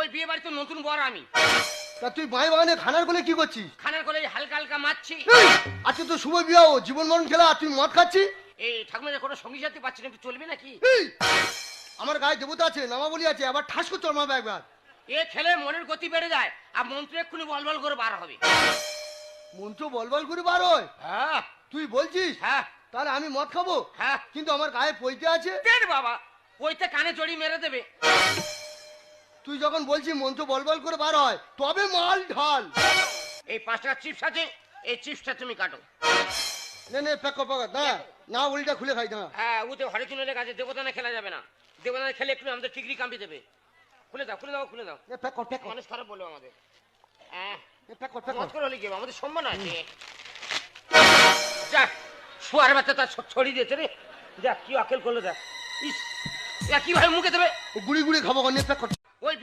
ওই বিয়ে বাড়িতে নতুন বর আমি। তা তুই মায়ের বাগানে খানার কোলে কি করছিস? খানার করে হালকা হালকা মারছি। এই, আজকে তো শুভ বিবাহ, জীবন মরণ খেলা, আর তুই মদ খাচ্ছিস? এই ঠাকুমাদের কোনো সঙ্গী সাথী পাচ্ছি না, একটু চলবে নাকি? এই, আমার গায়ে দেবতা আছে, নামাবলি আছে, আবার ঠাস করে চড়মাবে একবার। এ খেলে মনের গতি বেড়ে যায়, আর মন্ত্র এক্ষুনি বলবল করে বার হবে। মন্ত্র বলবল করে বার হয়? হ্যাঁ তুই বলছিস? হ্যাঁ তাহলে আমি মদ খাবো? হ্যাঁ। কিন্তু আমার গায়ে পইতে আছে। দেখ বাবা, ওইতে কানে জড়ি মেরে দেবে। তুই যখন বলছিস মন্ত্র বলবল করে বার হয়, তবে মাল ঢাল। এই 5 টাকা চিপস আছে, এই চিপসটা তুমি কাটো। নে নে, প্যাক কর, না না, উল্টা খুলে খাই না। হ্যাঁ, ওতে হরিচুনের কাছে দেবতানে খেলা যাবে না। দেবতানে খেলে একটু আমাদের টিকরি কামড়ে দেবে। খুলে দাও খুলে দাও খুলে দাও। নে, প্যাক কর, প্যাক কর, মানুষ খারাপ বললো আমাদের। হ্যাঁ, নে, প্যাক কর, প্যাক মত কর। করে হলে কি হবে? আমাদের সম্মান আছে। যা, শুয়ার বাচ্চা তার ছড়িয়ে দিয়েছে রে। যা, কি আকেল করলো দেখ। ইস, কিভাবে মুখে দেবে? গুড়ি গুড়ি খাবো, নে, প্যাক কর। ওই